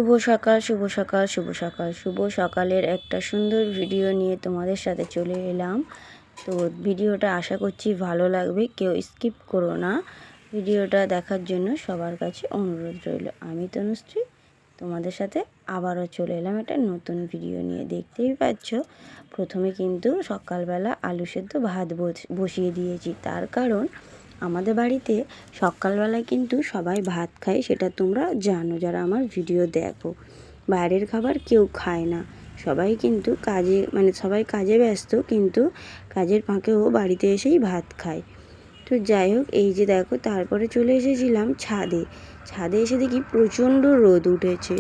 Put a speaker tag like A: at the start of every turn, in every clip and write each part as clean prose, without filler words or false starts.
A: শুভ সকাল শুভ সকাল শুভ সকাল শুভ সকালের একটা সুন্দর ভিডিও নিয়ে তোমাদের সাথে চলে এলাম। তো ভিডিওটা আশা করছি ভালো লাগবে, কেউ স্কিপ করো না। ভিডিওটা দেখার জন্য সবার কাছে অনুরোধ রইল। আমি তনুশ্রী তোমাদের সাথে আবারও চলে এলাম একটা নতুন ভিডিও নিয়ে। দেখতেই পাচ্ছ প্রথমে কিন্তু সকালবেলা আলু সেদ্ধ ভাত বসিয়ে দিয়েছি। তার কারণ আমাদের বাড়িতে সকালবেলায় কিন্তু সবাই ভাত খায়, সেটা তোমরা জানো যারা আমার ভিডিও দেখো। বাইরের খাবার কেউ খায় না, সবাই কিন্তু কাজে সবাই কাজে ব্যস্ত, কিন্তু কাজের ফাঁকেও বাড়িতে এসেই ভাত খায়। তো যাই হোক, এই যে দেখো তারপরে চলে এসেছিলাম ছাদে। ছাদে এসে দেখি প্রচণ্ড রোদ উঠেছে,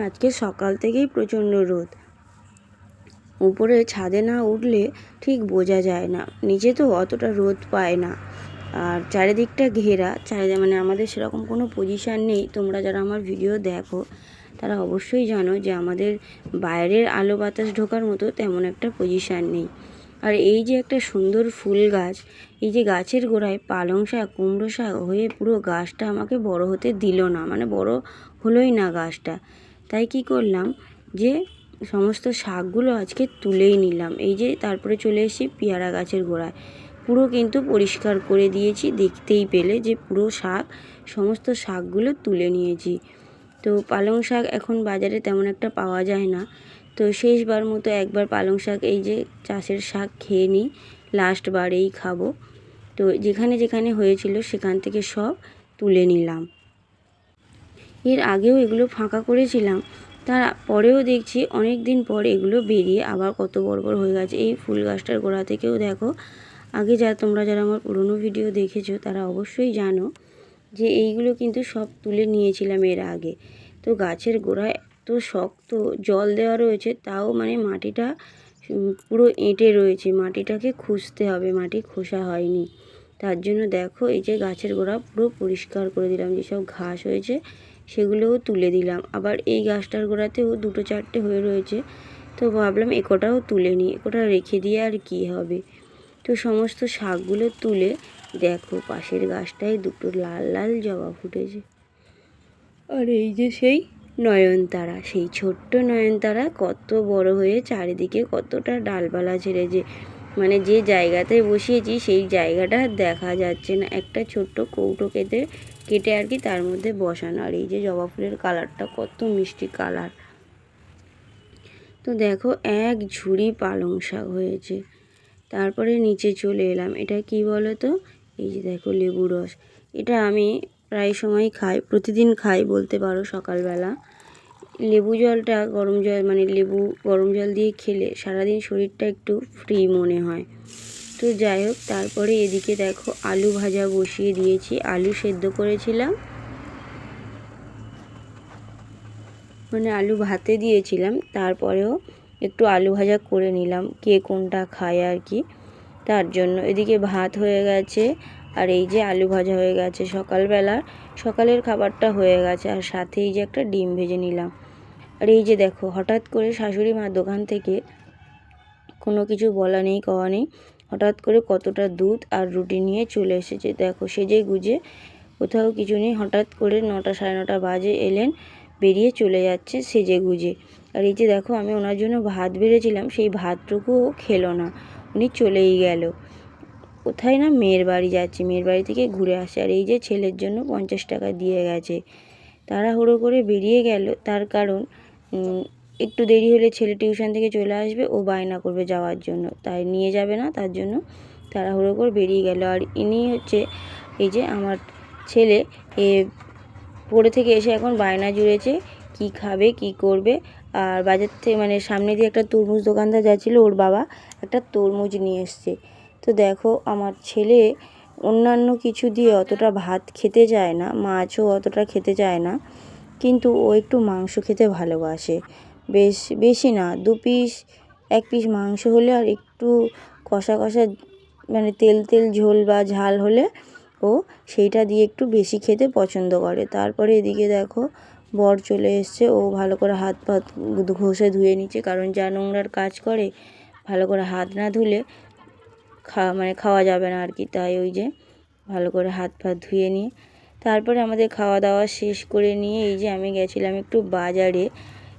A: আজকে সকাল থেকেই প্রচণ্ড রোদ। উপরে ছাদে না উঠলে ঠিক বোঝা যায় না, নিচে তো অতটা রোদ পায় না। আর চারিদিকটা ঘেরা, আমাদের সেরকম কোনো পজিশান নেই। তোমরা যারা আমার ভিডিও দেখো তারা অবশ্যই জানো যে আমাদের বাইরের আলো বাতাস ঢোকার মতো তেমন একটা পজিশান নেই। আর এই যে একটা সুন্দর ফুল গাছ, এই যে গাছের গোড়ায় পালং শাক কুমড়ো শাক হয়ে পুরো গাছটা আমাকে বড় হতে দিল না, বড় হলোই না গাছটা। তাই কি করলাম যে সমস্ত শাকগুলো আজকে তুলেই নিলাম। এই যে তারপরে চলে এসেছি পেয়ারা গাছের গোড়ায়, পুরো কিন্তু পরিষ্কার করে দিয়েছি। দেখতেই পেলে যে পুরো সমস্ত শাকগুলো তুলে নিয়েছি। তো পালং শাক এখন বাজারে তেমন একটা পাওয়া যায় না, তো শেষবার মতো একবার পালং শাক এই যে চাষের শাক খেয়ে নিই, লাস্টবারেই খাবো। তো যেখানে যেখানে হয়েছিল সেখান থেকে সব তুলে নিলাম। এর আগেও এগুলো ফাঁকা করেছিলাম, তারপরেও দেখছি অনেক দিন পর এগুলো বেরিয়ে আবার কত বড় বড় হয়ে গেছে। এই ফুল গাছটার গোড়া থেকেও দেখো, আগে তোমরা যারা আমার পুরনো ভিডিও দেখেছো তারা অবশ্যই জানো যে এইগুলো কিন্তু সব তুলে নিয়েছিলাম এর আগে। তো গাছের গোড়ায় এত শক্ত জল দেওয়া রয়েছে, তাও মাটিটা পুরো এঁটে রয়েছে। মাটিটাকে খুঁজতে হবে, মাটি খোসা হয়নি। তার জন্য দেখো এই যে গাছের গোড়া পুরো পরিষ্কার করে দিলাম, যেসব ঘাস হয়েছে সেগুলোও তুলে দিলাম। আবার এই গাছটার গোড়াতেও দুটো চারটে হয়ে রয়েছে, তো ভাবলাম একটাও তুলে নিই, একটা রেখে দিয়ে আর কি হবে। তো সমস্ত শাকগুলো তুলে দেখো পাশের গাছটায় দুটো লাল লাল জবা ফুটেছে। আর এই যে সেই নয়নতারা, সেই ছোট্ট নয়নতারা কত বড় হয়ে চারিদিকে কতটা ডালপালা ছেড়েছে। যে জায়গাতে বসিয়েছি সেই জায়গাটা দেখা যাচ্ছে না, একটা ছোট্ট কৌটো কেটে আর কি তার মধ্যে বসানো। আর এই যে জবা ফুলের কালারটা কত মিষ্টি কালার। তো দেখো এক ঝুড়ি পালং শাক হয়েছে। তারপরে নিচে চলে এলাম, এটা কি বলো তো, এই যে দেখো লেবু রস। এটা আমি প্রায় সময় খাই, প্রতিদিন খাই বলতে পারো। সকালবেলা লেবু জলটা গরম জল লেবু গরম জল দিয়ে খেলে সারাদিন শরীরটা একটু ফ্রি মনে হয়। তো যাই হোক, তারপরে এদিকে দেখো আলু ভাজা বসিয়ে দিয়েছি। আলু সেদ্ধ করেছিলাম, আলু ভাতে দিয়েছিলাম, তারপরেও একটু আলু ভাজা করে নিলাম, কে কোনটা খায় আর কি, তার জন্য। এদিকে ভাত হয়ে গেছে, আর এই যে আলু ভাজা হয়ে গেছে। সকালের খাবারটা হয়ে গেছে, আর সাথে এই যে একটা ডিম ভেজে নিলাম। আর এই যে দেখো হঠাৎ করে শাশুড়ি মা দোকান থেকে, কোনো কিছু বলা নেই কওয়া নেই, হঠাৎ করে কতটা দুধ আর রুটি নিয়ে চলে এসেছে। দেখো সেজে গুজে, কোথাও কিছু নেই, হঠাৎ করে 9টা সাড়ে 9টা বাজে এলেন, বেরিয়ে চলে যাচ্ছে সেজে গুজে। আর এই যে দেখো আমি ওনার জন্য ভাত বেড়েছিলাম, সেই ভাতটুকুও খেলো না, উনি চলেই গেল কোথায় না, মেয়ের বাড়ি যাচ্ছে, মেয়ের বাড়ি থেকে ঘুরে আসে। আর এই যে ছেলের জন্য 50 টাকা দিয়ে গেছে, তাড়াহুড়ো করে বেরিয়ে গেল। তার কারণ একটু দেরি হলে ছেলে টিউশন থেকে চলে আসবে, ও বায়না করবে যাওয়ার জন্য, তাই নিয়ে যাবে না, তার জন্য তাড়াহুড়ো করে বেরিয়ে গেল। আর ইনি হচ্ছে এই যে আমার ছেলে, পড়ে থেকে এসে এখন বায়না জুড়েছে কি খাবে কি করবে। আর বাজার থেকে সামনে দিয়ে একটা তরমুজ দোকানদার যাচ্ছিলো, ওর বাবা একটা তরমুজ নিয়ে এসছে। তো দেখো আমার ছেলে অন্যান্য কিছু দিয়ে অতটা ভাত খেতে চায় না, মাছও অতটা খেতে চায় না, কিন্তু ও একটু মাংস খেতে ভালোবাসে। বেশি না, 2 পিস 1 পিস মাংস হলে আর একটু কষা কষা তেল তেল ঝোল বা ঝাল হলে ও সেইটা দিয়ে একটু বেশি খেতে পছন্দ করে। তারপরে এদিকে দেখো বর চলে এসছে, ও ভালো করে হাত পাত ঘষে ধুয়ে নিচ্ছে, কারণ যা নোংরার কাজ করে ভালো করে হাত না ধুলে খাওয়া যাবে না আর কি। তাই ওই যে ভালো করে হাত পা ধুয়ে নিয়ে তারপরে আমাদের খাওয়া দাওয়া শেষ করে নিয়ে এই যে আমি গেছিলাম একটু বাজারে।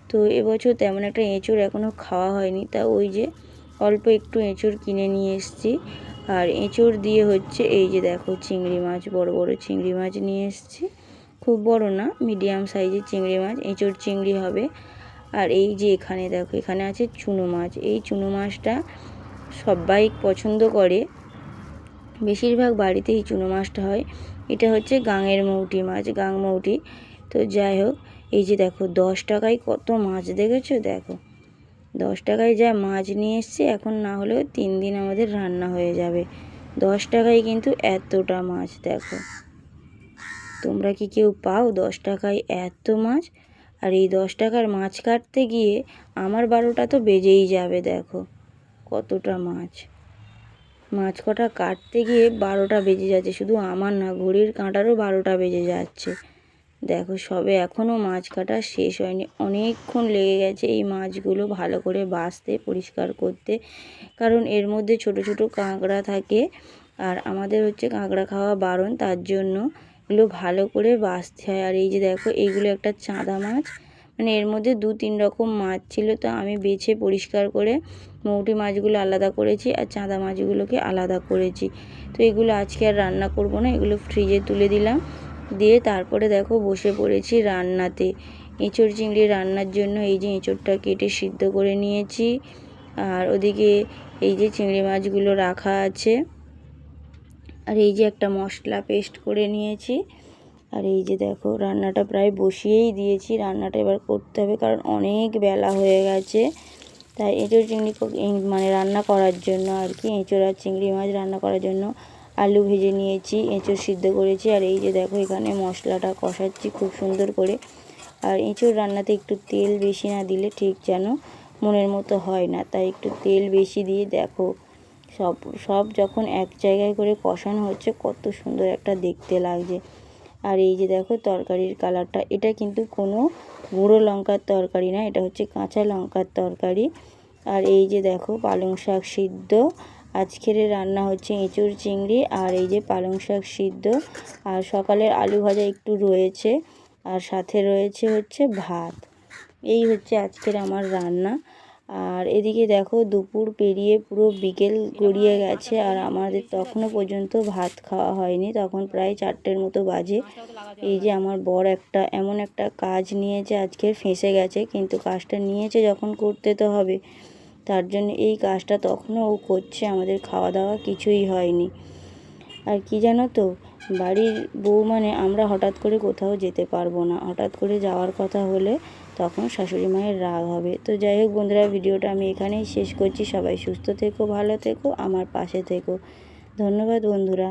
A: তো এবছর তেমন একটা এঁচোড় এখনও খাওয়া হয়নি, তা ওই যে অল্প একটু এঁচোড় কিনে নিয়ে এসেছি। আর এঁচোড় দিয়ে হচ্ছে এই যে দেখো চিংড়ি মাছ, বড় বড় চিংড়ি মাছ নিয়ে এসেছি, খুব বড় না, মিডিয়াম সাইজের চিংড়ি মাছ, এঁচোড় চিংড়ি হবে। আর এই যে এখানে দেখো, এখানে আছে চুনো মাছ। এই চুনো মাছটা সবাই পছন্দ করে, বেশিরভাগ বাড়িতেই চুনো মাছটা হয়। এটা হচ্ছে গাঙের মৌটি মাছ, গাং মৌটি। তো যাই হোক, এই যে দেখো 10 টাকায় কত মাছ, দেখেছো? দেখো 10 টাকায় যা মাছ নিয়ে এসছে, এখন না হলেও 3 দিন আমাদের রান্না হয়ে যাবে। 10 টাকায় কিন্তু এতটা মাছ, দেখো তোমরা কি কেউ পাও 10 টাকায় এত মাছ? আর এই 10 টাকার মাছ কাটতে গিয়ে আমার 12টা তো বেজেই যাবে। দেখো কতটা মাছ, মাছ কটা কাটতে গিয়ে 12টা বেজে যাচ্ছে, শুধু আমার না, ঘড়ির কাঁটারও 12টা বেজে যাচ্ছে। দেখো সবে এখনও মাছ কাটা শেষ হয়নি, অনেকক্ষণ লেগে গেছে এই মাছগুলো ভালো করে বাছতে, পরিষ্কার করতে, কারণ এর মধ্যে ছোট ছোট কাঁকড়া থাকে, আর আমাদের হচ্ছে কাঁকড়া খাওয়া বারণ, তার জন্য এগুলো ভালো করে বাছতে হয়। আর এই যে দেখো, এইগুলো একটা চাঁদা মাছ, মানে এর মধ্যে 2-3 রকম মাছ ছিল, তো আমি বেছে পরিষ্কার করে মৌটি মাছগুলো আলাদা করেছি আর চাঁদা মাছগুলোকে আলাদা করেছি। তো এগুলো আজকে আর রান্না করব না, এগুলো ফ্রিজে তুলে দিলাম, দিয়ে তারপরে দেখো বসে পড়েছি রান্নাতে। এঁচোড় চিংড়ি রান্নার জন্য এই যে এঁচোড়টা কেটে সিদ্ধ করে নিয়েছি, আর ওদিকে এই যে চিংড়ি মাছগুলো রাখা আছে, আর এই যে একটা মশলা পেস্ট করে নিয়েছি। আর এই যে দেখো রান্নাটা প্রায় বসিয়েই দিয়েছি, রান্নাটা এবার করতে হবে, কারণ অনেক বেলা হয়ে গেছে। তাই এঁচোড় চিংড়ি মানে রান্না করার জন্য আর কি, এঁচোড় আর চিংড়ি মাছ রান্না করার জন্য আলু ভেজে নিয়েছি, এঁচোড় সিদ্ধ করেছি, আর এই যে দেখো এখানে মশলাটা কষাচ্ছি খুব সুন্দর করে। আর এঁচোড় রান্নাতে একটু তেল বেশি না দিলে ঠিক যেন মনের মতো হয় না, তাই একটু তেল বেশি দিয়ে দেখো সব সব যখন এক জায়গায় করে কষানো হচ্ছে, কত সুন্দর একটা দেখতে লাগছে। আর এই যে দেখো তরকারির কালারটা, এটা কিন্তু কোনো গুঁড়ো লঙ্কার তরকারি না, এটা হচ্ছে কাঁচা লঙ্কার তরকারি। আর এই যে দেখো পালং শাক সিদ্ধ, আজকের রান্না হচ্ছে এঁচোড় চিংড়ি, আর এই যে পালং শাক সিদ্ধ, আর সকালের আলু ভাজা একটু রয়েছে, আর সাথে রয়েছে হচ্ছে ভাত। এই হচ্ছে আজকের আমার রান্না। আর এদিকে দেখো দুপুর পেরিয়ে পুরো বিকেল গড়িয়ে গেছে, আর আমাদের তখনও পর্যন্ত ভাত খাওয়া হয়নি, তখন প্রায় 4টের মতো বাজে। এই যে আমার বর এমন একটা কাজ নিয়েছে, আজকে ফেঁসে গেছে, কিন্তু কাজটা নিয়েছে যখন করতে তো হবে, তার জন্য এই কাজটা তখনও ও করছে, আমাদের খাওয়া দাওয়া কিছুই হয়নি। আর কি জানো তো, বাড়ির বউ মানে আমরা হঠাৎ করে কোথাও যেতে পারবো না, হঠাৎ করে যাওয়ার কথা হলে তখন শাশুড়ি মায়ের রাগ হবে। তো যাই হোক বন্ধুরা, ভিডিওটা আমি এখানেই শেষ করছি। সবাই সুস্থ থেকো, ভালো থেকো, আমার পাশে থেকো। ধন্যবাদ বন্ধুরা।